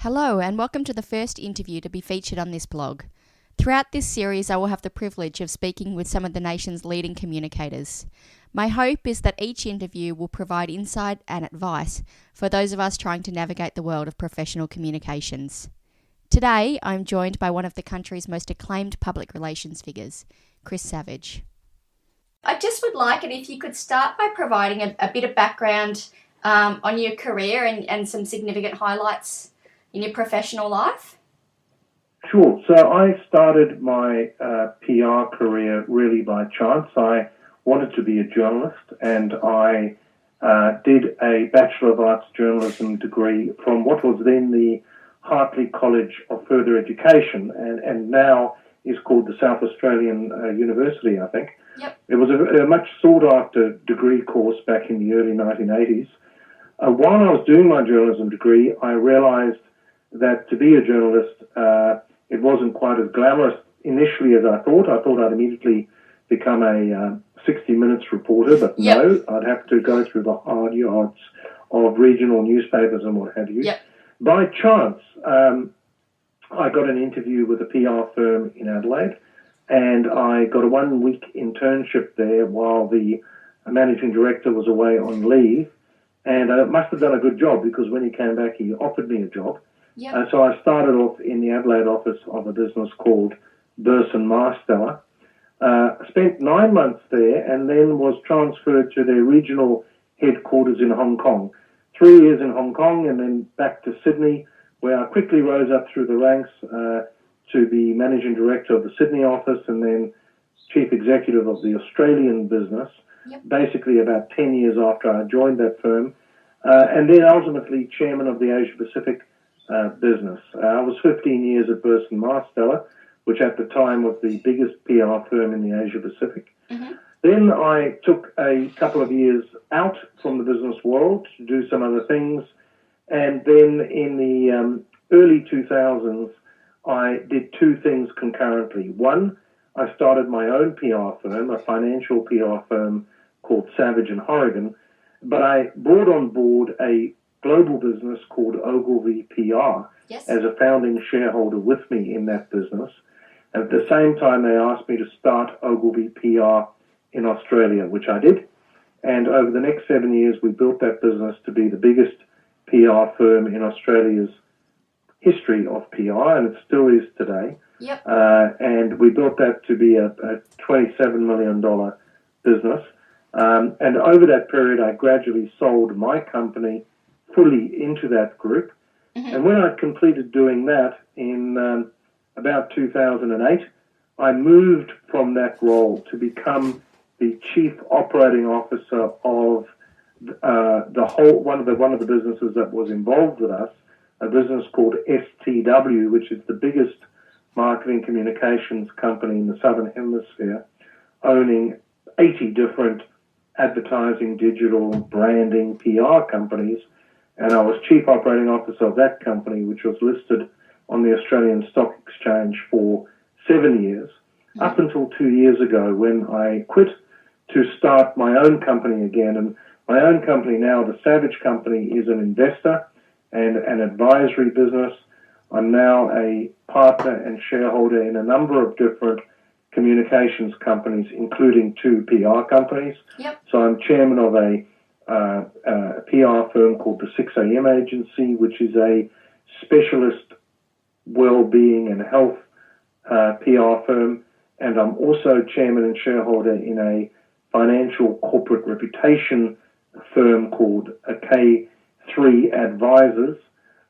Hello and welcome to the first interview to be featured on this blog. Throughout this series, I will have the privilege of speaking with some of the nation's leading communicators. My hope is that each interview will provide insight and advice for those of us trying to navigate the world of professional communications. Today, I'm joined by one of the country's most acclaimed public relations figures, Chris Savage. I just would like it if you could start by providing a bit of background on your career and some significant highlights in your professional life. Sure. So I started my PR career really by chance. I wanted to be a journalist, and I did a Bachelor of Arts Journalism degree from what was then the Hartley College of Further Education, and now is called the South Australian University, I think. Yep. It was a much sought-after degree course back in the early 1980s. While I was doing my journalism degree, I realized that to be a journalist, it wasn't quite as glamorous initially as I thought. I thought I'd immediately become a 60 Minutes reporter, but Yep. no, I'd have to go through the hard yards of regional newspapers and what have you. Yep. By chance, I got an interview with a PR firm in Adelaide, and I got a 1-week internship there while the managing director was away on leave, and I must have done a good job because when he came back, he offered me a job. Yep. So I started off in the Adelaide office of a business called Burson Marsteller. Spent 9 months there and then was transferred to their regional headquarters in Hong Kong. 3 years in Hong Kong and then back to Sydney, where I quickly rose up through the ranks to be managing director of the Sydney office and then chief executive of the Australian business, Yep. basically about 10 years after I joined that firm, and then ultimately chairman of the Asia Pacific business. I was 15 years at Burson Marsteller, which at the time was the biggest PR firm in the Asia Pacific. Mm-hmm. Then I took a couple of years out from the business world to do some other things, and then in the early 2000s, I did two things concurrently. One, I started my own PR firm, a financial PR firm called Savage and Horrigan, but I brought on board a global business called Ogilvy PR Yes. as a founding shareholder with me in that business. At the same time, they asked me to start Ogilvy PR in Australia, which I did. And over the next 7 years, we built that business to be the biggest PR firm in Australia's history of PR, and it still is today. Yep. And we built that to be a $27 million business. And over that period, I gradually sold my company fully into that group. Mm-hmm. And when I completed doing that in about 2008, I moved from that role to become the chief operating officer of one of the businesses that was involved with us, a business called STW, which is the biggest marketing communications company in the Southern Hemisphere, owning 80 different advertising, digital, branding, PR companies. And I was chief operating officer of that company, which was listed on the Australian Stock Exchange for 7 years, up until 2 years ago when I quit to start my own company again. And my own company now, the Savage Company, is an investor and an advisory business. I'm now a partner and shareholder in a number of different communications companies, including 2 PR companies. Yep. So I'm chairman of a PR firm called the 6am Agency, which is a specialist well-being and health PR firm. And I'm also chairman and shareholder in a financial corporate reputation firm called K3 Advisors.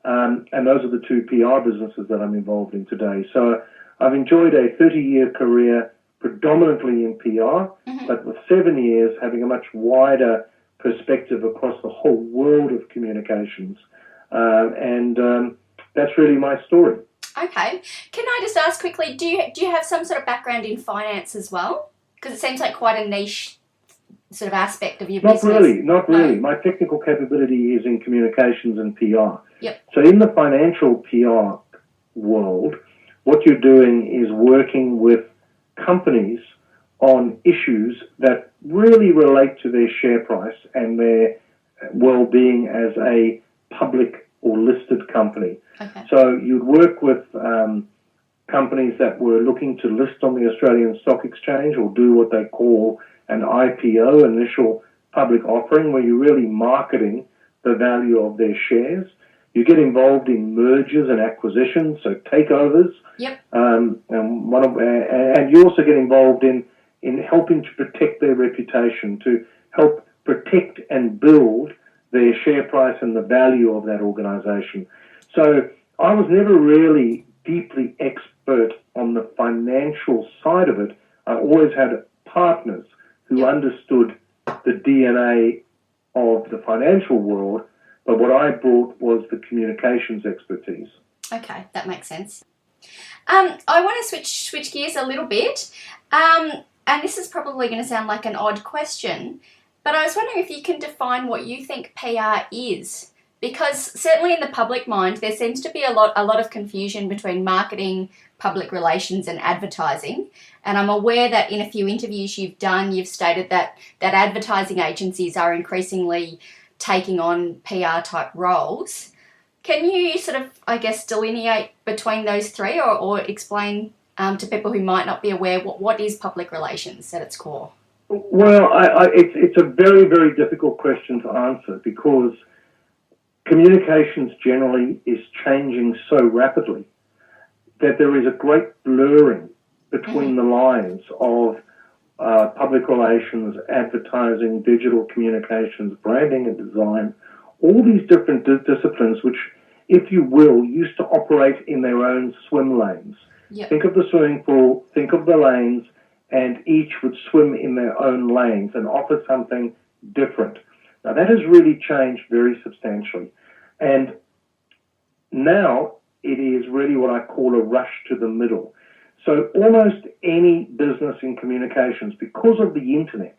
And those are the 2 PR businesses that I'm involved in today. So I've enjoyed a 30-year career predominantly in PR, Mm-hmm. but with 7 years having a much wider perspective across the whole world of communications. And that's really my story. Okay. Can I just ask quickly, do you have some sort of background in finance as well? Because it seems like quite a niche sort of aspect of your Not business. Not really. No? My technical capability is in communications and PR. Yep. So in the financial PR world, what you're doing is working with companies on issues that really relate to their share price and their well-being as a public or listed company. Okay. So you'd work with companies that were looking to list on the Australian Stock Exchange or do what they call an IPO, initial public offering, where you're really marketing the value of their shares. You get involved in mergers and acquisitions, so takeovers. Yep. And you also get involved in helping to protect their reputation, to help protect and build their share price and the value of that organisation. So I was never really deeply expert on the financial side of it. I always had partners who understood the DNA of the financial world, but what I brought was the communications expertise. Okay, that makes sense. I want to switch gears a little bit, and this is probably going to sound like an odd question, but I was wondering if you can define what you think PR is, because certainly in the public mind there seems to be a lot of confusion between marketing, public relations, and advertising. And I'm aware that in a few interviews you've done, you've stated that advertising agencies are increasingly taking on PR type roles. Can you sort of, I guess, delineate between those three, or explain to people who might not be aware what is public relations at its core? Well, it's a very, very difficult question to answer, because communications generally is changing so rapidly that there is a great blurring between the lines of public relations, advertising, digital communications, branding and design, all these different disciplines which, if you will, used to operate in their own swim lanes. Yep. Think of the swimming pool, think of the lanes, and each would swim in their own lanes and offer something different. Now, that has really changed very substantially. And now it is really what I call a rush to the middle. So almost any business in communications, because of the internet,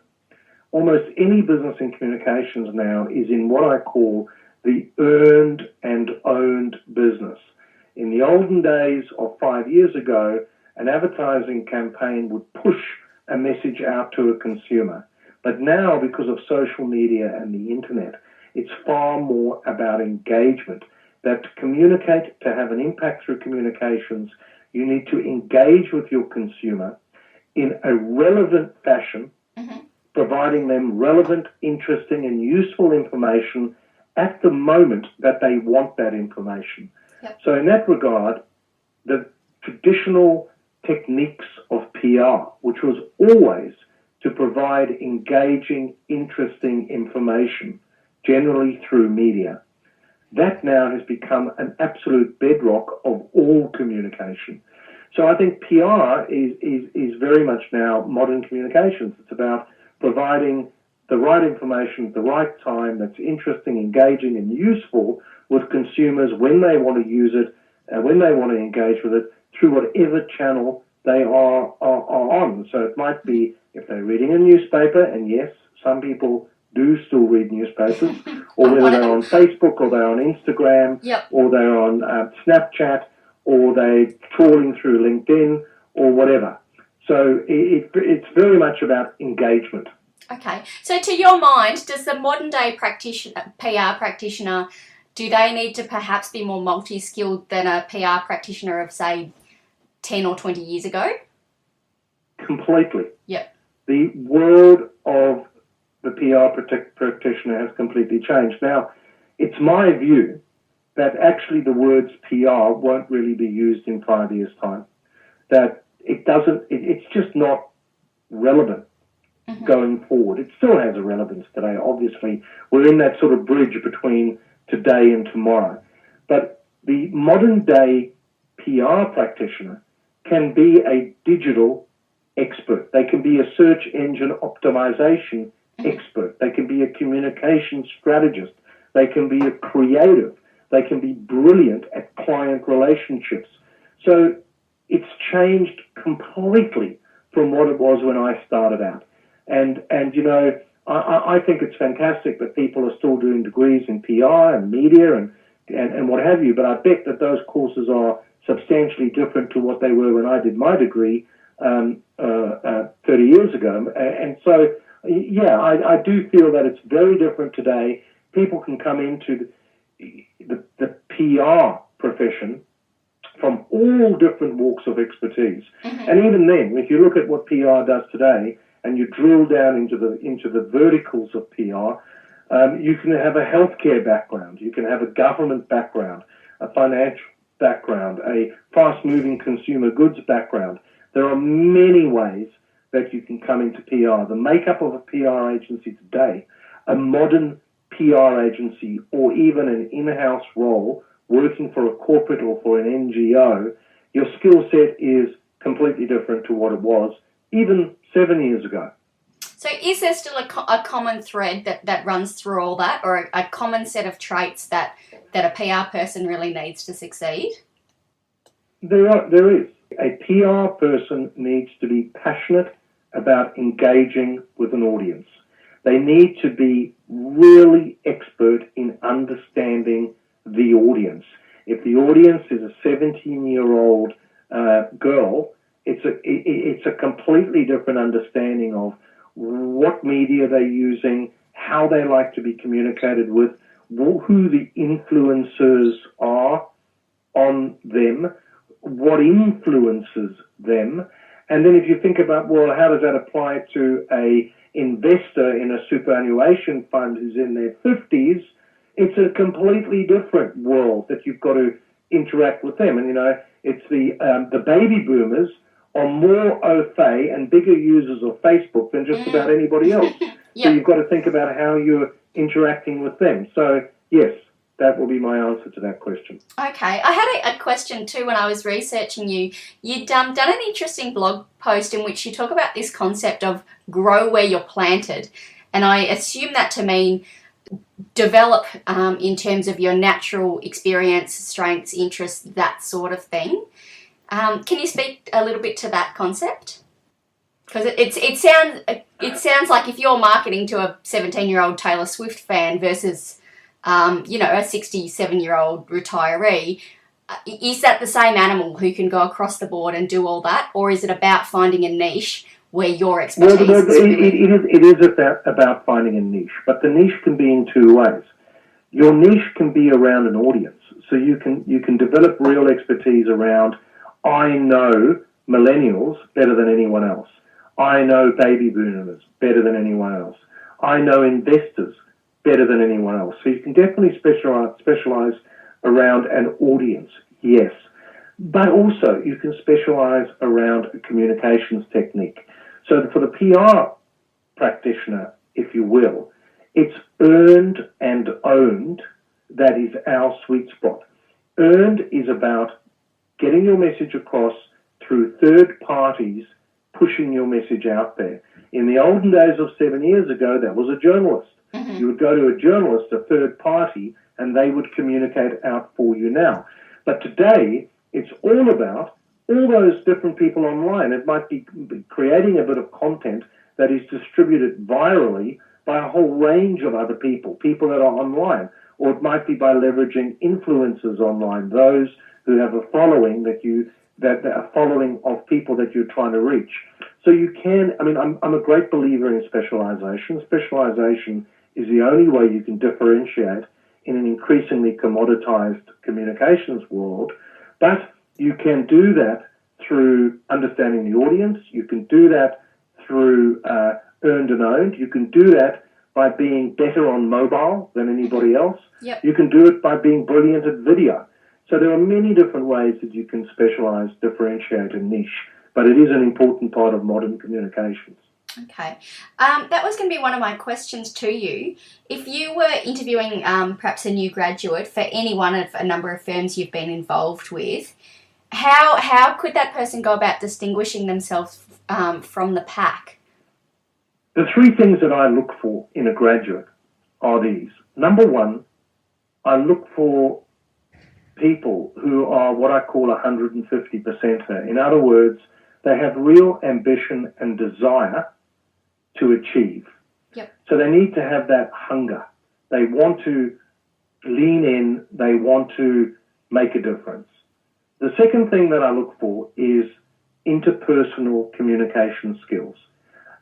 almost any business in communications now is in what I call the earned and owned business. In the olden days of 5 years ago, an advertising campaign would push a message out to a consumer. But now, because of social media and the internet, it's far more about engagement. That to communicate, to have an impact through communications, you need to engage with your consumer in a relevant fashion, providing them relevant, interesting, and useful information at the moment that they want that information. Yep. So in that regard, the traditional techniques of PR, which was always to provide engaging, interesting information, generally through media, that now has become an absolute bedrock of all communication. So I think PR is very much now modern communications. It's about providing the right information at the right time that's interesting, engaging, and useful with consumers when they want to use it and when they want to engage with it through whatever channel they are on. So it might be if they're reading a newspaper, and yes, some people do still read newspapers, or whether they're on Facebook, or they're on Instagram, Yep. or they're on Snapchat, or they're trawling through LinkedIn, or whatever. So it's very much about engagement. Okay. So to your mind, does the modern day PR practitioner, do they need to perhaps be more multi-skilled than a PR practitioner of, say, 10 or 20 years ago? Completely. Yep. The world of the PR practitioner has completely changed. Now, it's my view that actually the words PR won't really be used in 5 years' time. That it's just not relevant going forward. It still has a relevance today, obviously. We're in that sort of bridge between today and tomorrow. But the modern day PR practitioner can be a digital expert. They can be a search engine optimization expert. They can be a communication strategist. They can be a creative. They can be brilliant at client relationships. So it's changed completely from what it was when I started out. And you know, I think it's fantastic that people are still doing degrees in PR and media and what have you, but I bet that those courses are substantially different to what they were when I did my degree 30 years ago. And so, yeah, I do feel that it's very different today. People can come into the PR profession from all different walks of expertise. Mm-hmm. And even then, if you look at what PR does today and you drill down into the verticals of PR, you can have a healthcare background, you can have a government background, a financial background, a fast-moving consumer goods background. There are many ways that you can come into PR. The makeup of a PR agency today, a modern PR agency or even an in-house role working for a corporate or for an NGO, your skill set is completely different to what it was even 7 years ago. So is there still a common thread that runs through all that, or a common set of traits that a PR person really needs to succeed? There is. A PR person needs to be passionate about engaging with an audience. They need to be really expert in understanding the audience. If the audience is a 17-year-old girl, it's a completely different understanding of what media they're using, how they like to be communicated with, who the influencers are on them, what influences them. And then if you think about, well, how does that apply to a investor in a superannuation fund who's in their 50s, it's a completely different world that you've got to interact with them. And, it's the baby boomers are more au fait and bigger users of Facebook than just about anybody else. Yep. So you've got to think about how you're interacting with them. So, yes, that will be my answer to that question. Okay. I had a question too when I was researching you. You'd done an interesting blog post in which you talk about this concept of grow where you're planted. And I assume that to mean develop in terms of your natural experience, strengths, interests, that sort of thing. Can you speak a little bit to that concept? Because it sounds like if you're marketing to a 17-year-old Taylor Swift fan versus a 67-year-old retiree, is that the same animal who can go across the board and do all that, or is it about finding a niche where your expertise is really... It is about finding a niche, but the niche can be in two ways. Your niche can be around an audience, so you can develop real expertise around, I know millennials better than anyone else. I know baby boomers better than anyone else. I know investors better than anyone else. So you can definitely specialize around an audience, yes. But also you can specialize around a communications technique. So for the PR practitioner, if you will, it's earned and owned that is our sweet spot. Earned is about getting your message across through third parties pushing your message out there. In the olden days of 7 years ago, that was a journalist. Mm-hmm. You would go to a journalist, a third party, and they would communicate out for you now. But today, it's all about all those different people online. It might be creating a bit of content that is distributed virally by a whole range of other people that are online. Or it might be by leveraging influencers online, those who have a following that are following of people that you're trying to reach. So you can, I'm a great believer in specialization. Specialization is the only way you can differentiate in an increasingly commoditized communications world. But you can do that through understanding the audience. You can do that through earned and owned. You can do that by being better on mobile than anybody else. Yep. You can do it by being brilliant at video. So there are many different ways that you can specialize, differentiate, and niche, but it is an important part of modern communications. Okay. That was going to be one of my questions to you. If you were interviewing perhaps a new graduate for any one of a number of firms you've been involved with, how could that person go about distinguishing themselves from the pack? The three things that I look for in a graduate are these. Number one, I look for people who are what I call 150%er. In other words, they have real ambition and desire to achieve. Yep. So they need to have that hunger. They want to lean in. They want to make a difference. The second thing that I look for is interpersonal communication skills.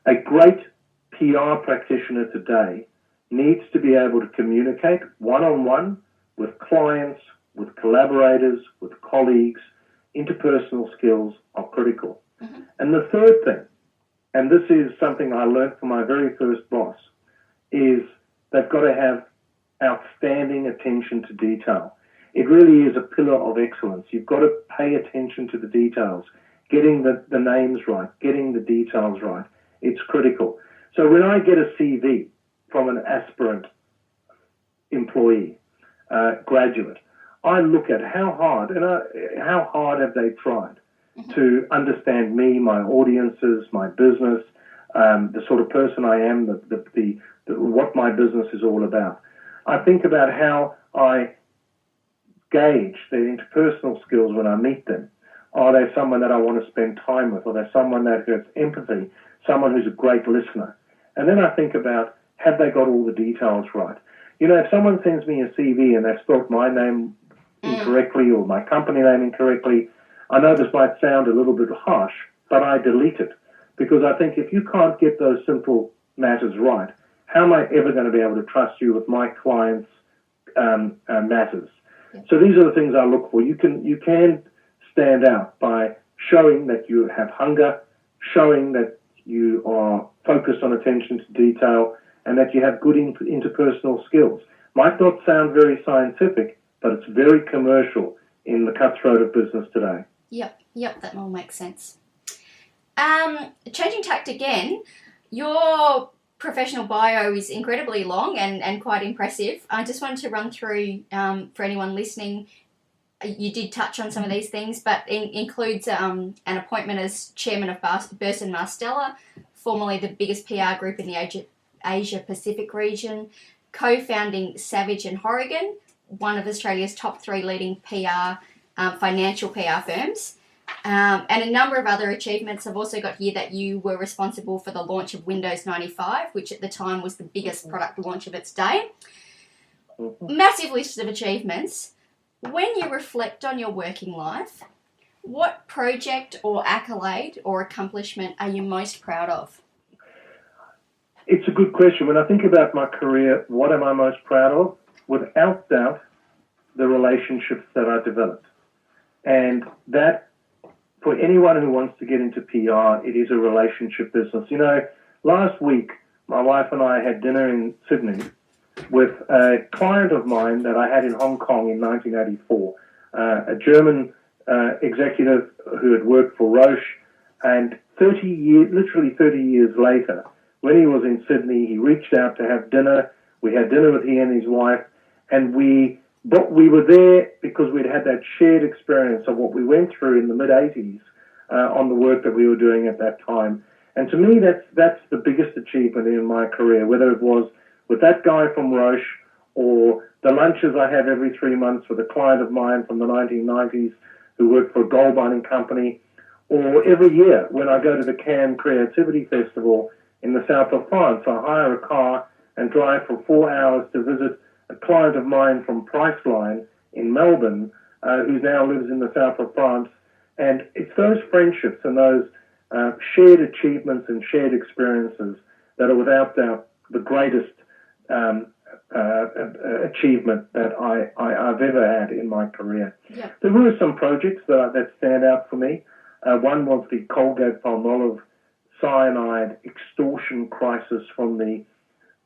A great PR practitioner today needs to be able to communicate one-on-one with clients, with collaborators, with colleagues. Interpersonal skills are critical. Mm-hmm. And the third thing, and this is something I learned from my very first boss, is they've got to have outstanding attention to detail. It really is a pillar of excellence. You've got to pay attention to the details, getting the names right, getting the details right. It's critical. So when I get a CV from an aspirant employee, graduate, I look at how hard have they tried to understand me, my audiences, my business, the sort of person I am, what my business is all about. I think about how I gauge their interpersonal skills when I meet them. Are they someone that I want to spend time with? Are they someone that has empathy? Someone who's a great listener? And then I think about, have they got all the details right? You know, if someone sends me a CV and they've spelled my name incorrectly or my company name incorrectly, I know this might sound a little bit harsh, but I delete it. Because I think if you can't get those simple matters right, how am I ever going to be able to trust you with my clients' matters? Yeah. So these are the things I look for. You can stand out by showing that you have hunger, showing that you are focused on attention to detail, and that you have good interpersonal skills. Might not sound very scientific, but it's very commercial in the cutthroat of business today. Yep, that all makes sense. Changing tact again, your professional bio is incredibly long and quite impressive. I just wanted to run through, for anyone listening, you did touch on some of these things, but includes an appointment as chairman of Burson Marsteller, formerly the biggest PR group in the Asia Pacific region, co-founding Savage and Horrigan, one of Australia's top 3 leading financial PR firms, and a number of other achievements. I've also got here that you were responsible for the launch of Windows 95, which at the time was the biggest product launch of its day. Massive list of achievements. When you reflect on your working life, what project or accolade or accomplishment are you most proud of? It's a good question. When I think about my career, what am I most proud of? Without doubt, the relationships that I developed. And that, for anyone who wants to get into PR, it is a relationship business. You know, last week, my wife and I had dinner in Sydney with a client of mine that I had in Hong Kong in 1984, a German executive who had worked for Roche, and literally 30 years later, when he was in Sydney, he reached out to have dinner. We had dinner with he and his wife, and we were there because we'd had that shared experience of what we went through in the mid-'80s on the work that we were doing at that time. And to me, that's the biggest achievement in my career, whether it was with that guy from Roche or the lunches I have every 3 months with a client of mine from the 1990s who worked for a gold mining company, or every year when I go to the Cannes Creativity Festival in the south of France. I hire a car and drive for 4 hours to visit a client of mine from Priceline in Melbourne, who now lives in the south of France. And it's those friendships and those shared achievements and shared experiences that are without doubt the greatest achievement that I've ever had in my career. Yeah. There were some projects that stand out for me. One was the Colgate-Palmolive cyanide extortion crisis from the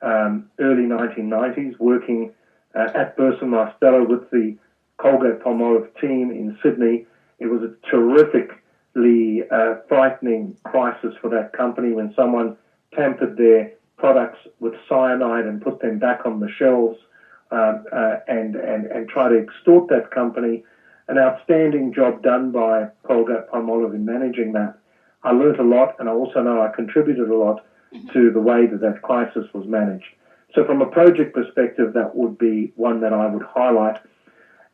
early 1990s, working at Burson Marsteller with the Colgate-Palmolive team in Sydney. It was a terrifically frightening crisis for that company when someone tampered their products with cyanide and put them back on the shelves and try to extort that company. An outstanding job done by Colgate-Palmolive in managing that. I learned a lot, and I also know I contributed a lot to the way that crisis was managed. So from a project perspective, that would be one that I would highlight.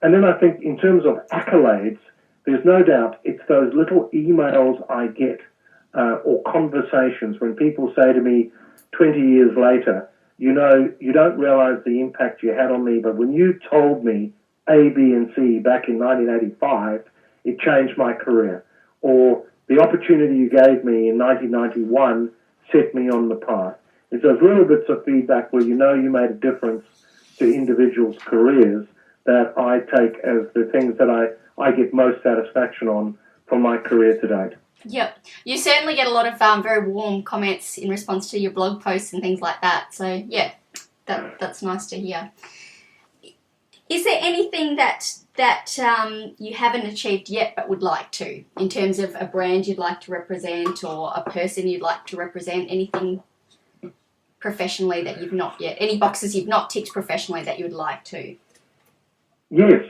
And then I think in terms of accolades, there's no doubt it's those little emails I get or conversations when people say to me 20 years later, you know, you don't realize the impact you had on me, but when you told me A, B, and C back in 1985, it changed my career. Or the opportunity you gave me in 1991 set me on the path. It's those little bits of feedback where you know you made a difference to individuals' careers that I take as the things that I get most satisfaction on from my career to date. Yep. You certainly get a lot of very warm comments in response to your blog posts and things like that. So, yeah, that's nice to hear. Is there anything that you haven't achieved yet but would like to, in terms of a brand you'd like to represent or a person you'd like to represent? Anything professionally that you've not yet, any boxes you've not ticked professionally that you would like to? Yes.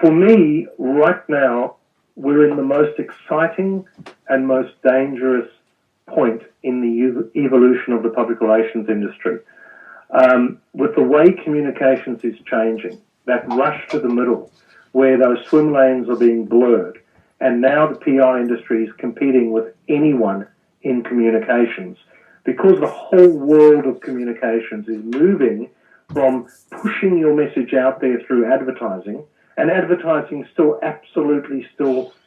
For me, right now, we're in the most exciting and most dangerous point in the evolution of the public relations industry. With the way communications is changing, that rush to the middle, where those swim lanes are being blurred, and now the PR industry is competing with anyone in communications, because the whole world of communications is moving from pushing your message out there through advertising, and advertising still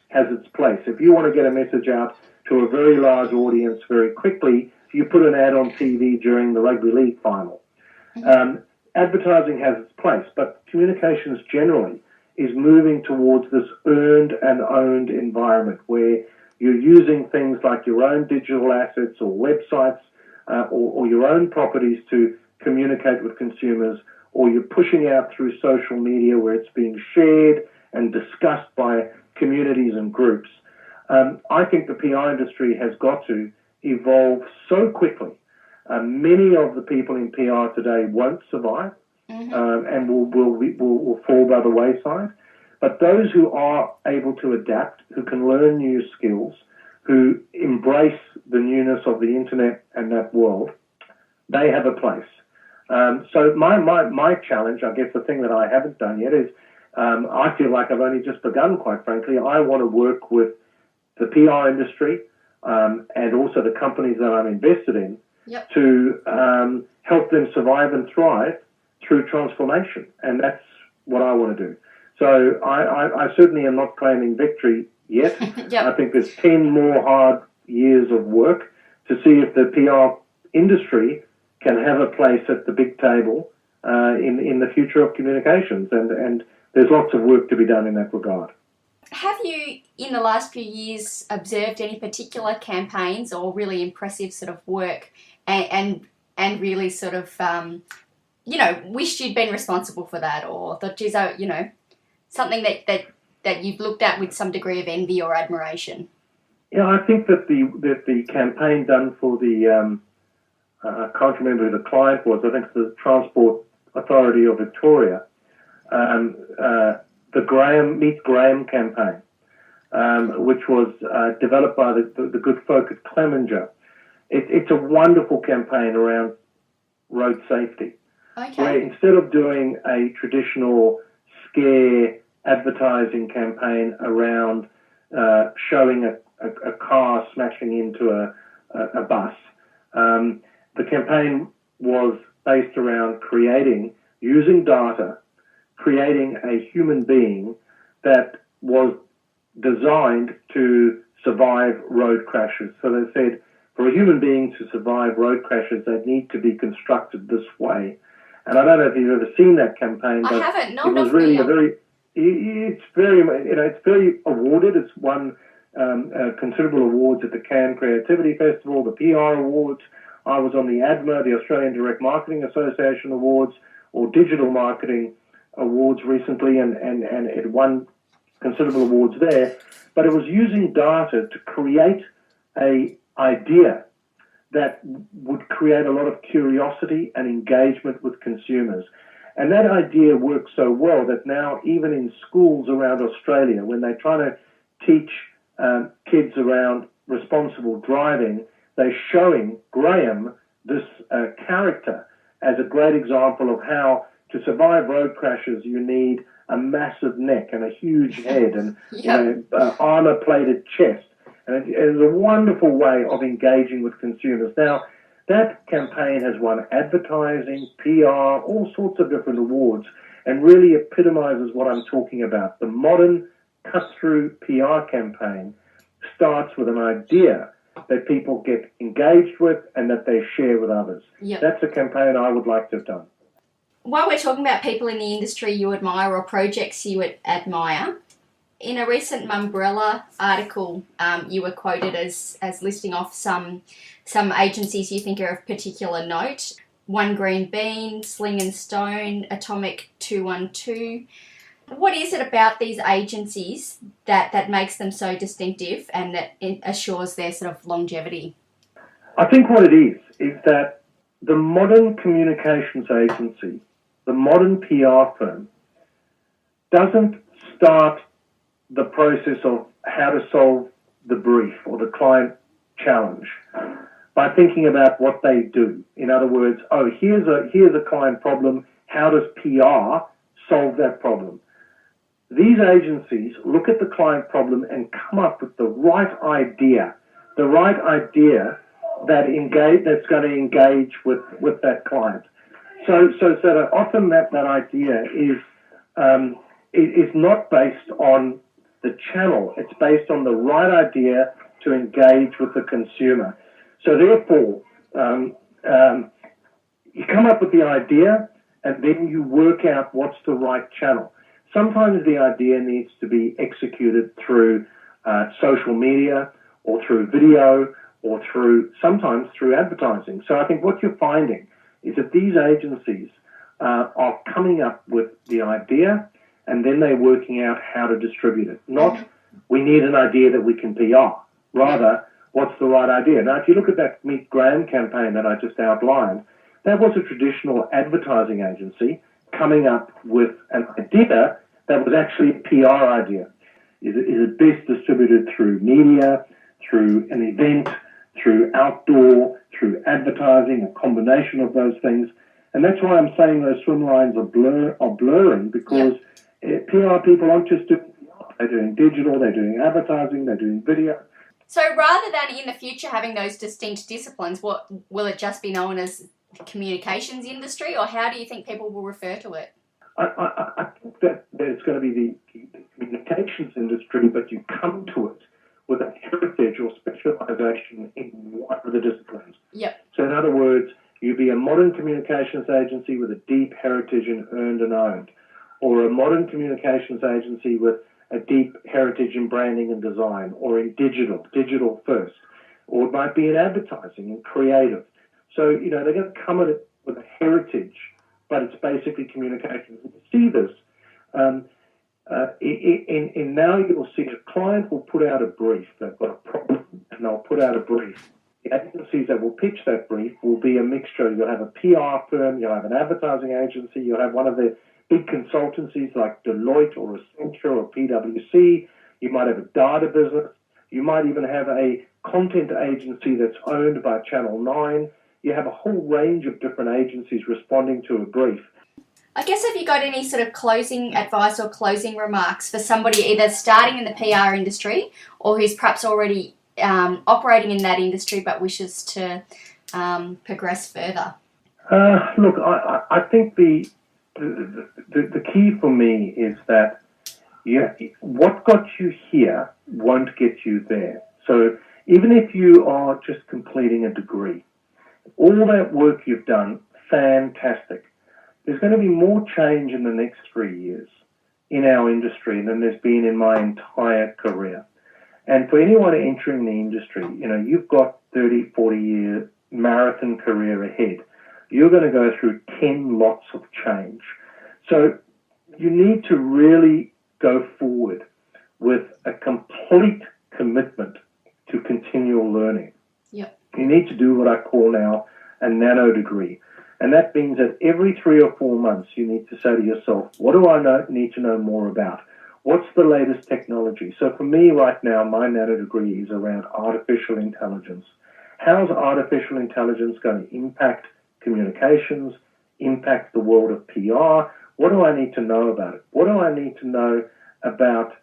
has its place. If you want to get a message out to a very large audience very quickly, you put an ad on TV during the rugby league final. Advertising has its place, but communications generally is moving towards this earned and owned environment where you're using things like your own digital assets or websites or your own properties to communicate with consumers, or you're pushing out through social media where it's being shared and discussed by communities and groups. I think the PR industry has got to evolve so quickly. Many of the people in PR today won't survive and will fall by the wayside. But those who are able to adapt, who can learn new skills, who embrace the newness of the internet and that world, they have a place. So my challenge, I guess the thing that I haven't done yet is I feel like I've only just begun, quite frankly. I want to work with the PR industry and also the companies that I'm invested in to help them survive and thrive through transformation. And that's what I want to do. So I certainly am not claiming victory yet. I think there's 10 more hard years of work to see if the PR industry can have a place at the big table in the future of communications. And there's lots of work to be done in that regard. Have you, in the last few years, observed any particular campaigns or really impressive sort of work and really sort of, wished you'd been responsible for that, or thought, geez, something that you've looked at with some degree of envy or admiration? Yeah, I think that the campaign done for the, I can't remember who the client was, I think it's the Transport Authority of Victoria, the Meet Graham campaign, which was developed by the good folk at Clemenger. It's a wonderful campaign around road safety, where instead of doing a traditional scare advertising campaign around showing a car smashing into a bus, the campaign was based around using data, creating a human being that was designed to survive road crashes. So they said, for a human being to survive road crashes, they need to be constructed this way. And I don't know if you've ever seen that campaign, but I haven't. No, it was really it's very awarded. It's won considerable awards at the Cannes Creativity Festival, the PR Awards. I was on the ADMA, the Australian Direct Marketing Association Awards, or Digital Marketing Awards recently, and it won considerable awards there. But it was using data to create a idea that would create a lot of curiosity and engagement with consumers. And that idea works so well that now even in schools around Australia, when they're trying to teach kids around responsible driving, they're showing Graham, this character, as a great example of how to survive road crashes you need a massive neck and a huge head and armor-plated chest. And it is a wonderful way of engaging with consumers. Now, that campaign has won advertising, PR, all sorts of different awards, and really epitomizes what I'm talking about. The modern cut-through PR campaign starts with an idea that people get engaged with and that they share with others. That's a campaign I would like to have done. While we're talking about people in the industry you admire or projects you admire, in a recent Mumbrella article, you were quoted as listing off some agencies you think are of particular note. One Green Bean, Sling and Stone, Atomic 212. What is it about these agencies that makes them so distinctive and that assures their sort of longevity? I think what it is that the modern communications agency, the modern PR firm, doesn't start the process of how to solve the brief or the client challenge by thinking about what they do. In other words, here's a client problem. How does PR solve that problem? These agencies look at the client problem and come up with the right idea that's going to engage with that client. So that often that idea is not based on the channel. It's based on the right idea to engage with the consumer. So therefore, you come up with the idea and then you work out what's the right channel. Sometimes the idea needs to be executed through social media or through video or sometimes through advertising. So I think what you're finding is that these agencies are coming up with the idea and then they're working out how to distribute it. Not, we need an idea that we can PR. Rather, what's the right idea? Now, if you look at that Meet Graham campaign that I just outlined, that was a traditional advertising agency coming up with an idea that was actually a PR idea. Is it best distributed through media, through an event, through outdoor, through advertising, a combination of those things? And that's why I'm saying those swim lines are blurring, because PR people aren't just doing PR. They're doing digital, they're doing advertising, they're doing video. So rather than in the future having those distinct disciplines, what will it just be known as the communications industry, or how do you think people will refer to it? I think that it's going to be the communications industry, but you come to it with a heritage or specialization in one of the disciplines. Yep. So in other words, you'd be a modern communications agency with a deep heritage in earned and owned, or a modern communications agency with a deep heritage in branding and design, or in digital first, or it might be in advertising and creative. So, they're going to come at it with a heritage, but it's basically communications. You see this. In now you'll see a client will put out a brief. They've got a problem, and they'll put out a brief. The agencies that will pitch that brief will be a mixture. You'll have a PR firm, you'll have an advertising agency, you'll have one of the big consultancies like Deloitte or Accenture or PwC. You might have a data business. You might even have a content agency that's owned by Channel 9. You have a whole range of different agencies responding to a brief. I guess have you got any sort of closing advice or closing remarks for somebody either starting in the PR industry or who's perhaps already operating in that industry but wishes to progress further? Look, I think the key for me is that what got you here won't get you there. So even if you are just completing a degree, all that work you've done, fantastic. There's going to be more change in the next 3 years in our industry than there's been in my entire career. And for anyone entering the industry, you've got 30, 40-year marathon career ahead. You're going to go through 10 lots of change. So you need to really go forward with a complete commitment to continual learning. Yep. You need to do what I call now a nano degree. And that means that every 3 or 4 months you need to say to yourself, what do I need to know more about? What's the latest technology? So for me right now, my nano degree is around artificial intelligence. How's artificial intelligence going to impact communications, impact the world of PR? What do I need to know about it? What do I need to know about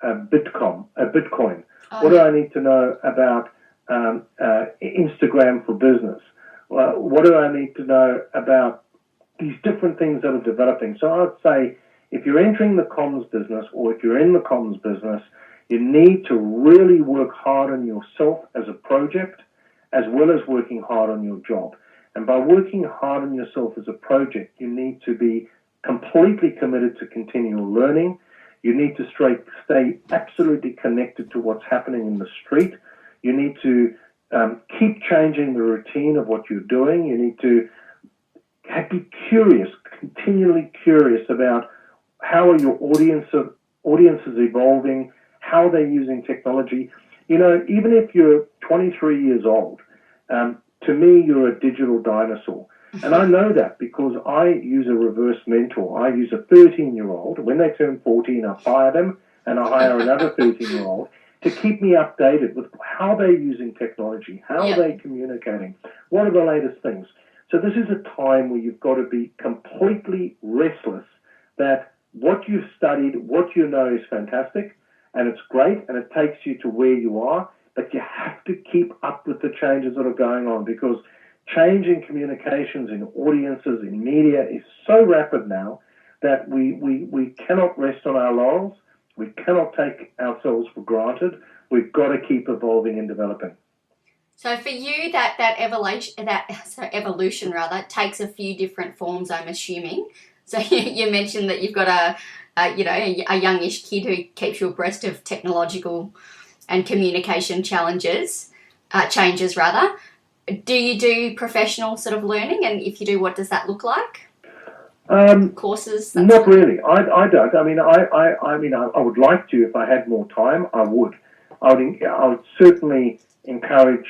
Bitcoin? What do I need to know about Instagram for business? What do I need to know about these different things that are developing? So I'd say if you're entering the comms business or if you're in the comms business, you need to really work hard on yourself as a project as well as working hard on your job. And by working hard on yourself as a project, you need to be completely committed to continual learning. You need to stay absolutely connected to what's happening in the street. You need to keep changing the routine of what you're doing. You need to be curious, continually curious about how are your audiences evolving, how they're using technology. You know, even if you're 23 years old, to me, you're a digital dinosaur. And I know that because I use a reverse mentor. I use a 13-year-old. When they turn 14, I fire them and I hire another 13-year-old to keep me updated with how they're using technology, how are they communicating, what are the latest things. So this is a time where you've got to be completely restless that what you've studied, what you know is fantastic, and it's great, and it takes you to where you are, but you have to keep up with the changes that are going on, because change in communications, in audiences, in media is so rapid now that we cannot rest on our laurels. We cannot take ourselves for granted. We've got to keep evolving and developing. So for you, that evolution takes a few different forms, I'm assuming. So you mentioned that you've got a youngish kid who keeps you abreast of technological and communication changes. Do you do professional sort of learning? And if you do, what does that look like? Courses? Not really. I don't. I mean, I would like to. If I had more time, I would. I would certainly encourage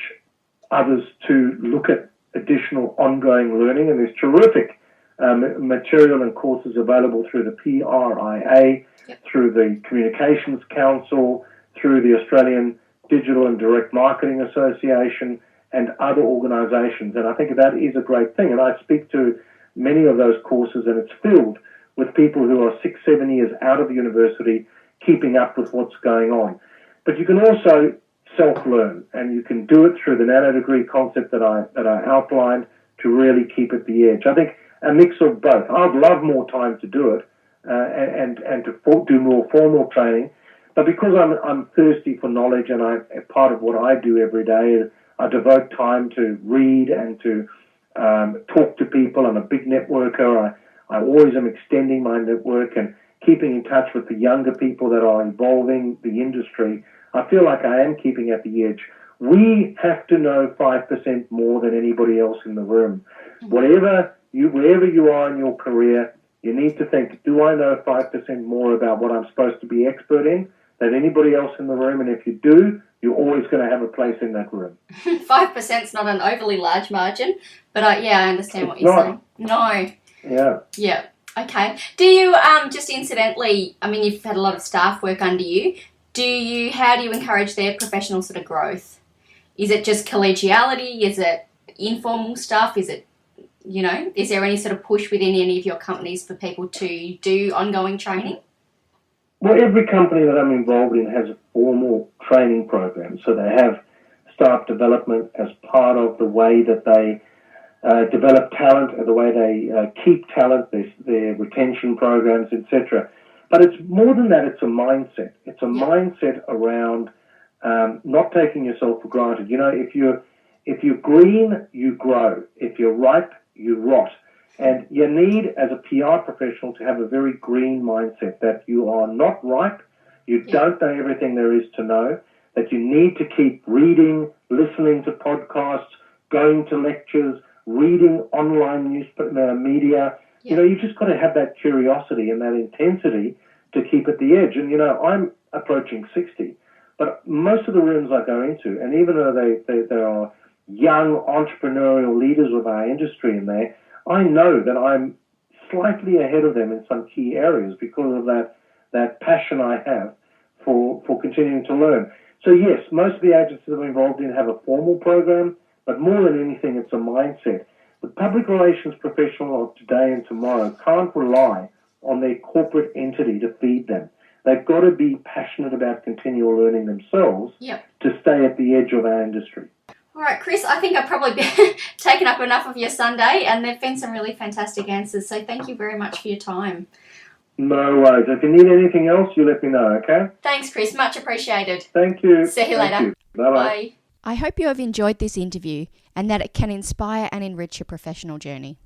others to look at additional ongoing learning, and there's terrific material and courses available through the PRIA, through the Communications Council, through the Australian Digital and Direct Marketing Association, and other organisations. And I think that is a great thing. And I speak to many of those courses, and it's filled with people who are 6-7 years out of university, keeping up with what's going on. But you can also self-learn, and you can do it through the nano degree concept that I outlined to really keep at the edge. I think a mix of both. I'd love more time to do it and to do more formal training, but because I'm thirsty for knowledge, and part of what I do every day, I devote time to read and to talk to people. I'm a big networker. I always am extending my network and keeping in touch with the younger people that are involving the industry. I feel like I am keeping at the edge. We have to know 5% more than anybody else in the room. Wherever you are in your career, you need to think, do I know 5% more about what I'm supposed to be expert in than anybody else in the room? And if you do, you're always going to have a place in that room. 5% is not an overly large margin, but I understand what you're saying. No. Yeah. Yeah. Okay. Do you, just incidentally, I mean, you've had a lot of staff work under you. How do you encourage their professional sort of growth? Is it just collegiality? Is it informal stuff? Is it, is there any sort of push within any of your companies for people to do ongoing training? Well, every company that I'm involved in has a formal training program. So they have staff development as part of the way that they develop talent, and the way they keep talent, their retention programs, etc. But it's more than that. It's a mindset. It's a mindset around not taking yourself for granted. If you're green, you grow. If you're ripe, you rot. And you need, as a PR professional, to have a very green mindset, that you are not ripe, you don't know everything there is to know, that you need to keep reading, listening to podcasts, going to lectures, reading online news media. You just got to have that curiosity and that intensity to keep at the edge. And, I'm approaching 60, but most of the rooms I go into, and even though they are young entrepreneurial leaders of our industry in there, I know that I'm slightly ahead of them in some key areas because of that passion I have for continuing to learn. So yes, most of the agencies I'm involved in have a formal program, but more than anything, it's a mindset. The public relations professional of today and tomorrow can't rely on their corporate entity to feed them. They've got to be passionate about continual learning themselves to stay at the edge of our industry. All right, Chris, I think I've probably taken up enough of your Sunday, and there have been some really fantastic answers, so thank you very much for your time. No worries. If you need anything else, you let me know, okay? Thanks, Chris. Much appreciated. Thank you. See you later. Bye-bye. Bye. I hope you have enjoyed this interview and that it can inspire and enrich your professional journey.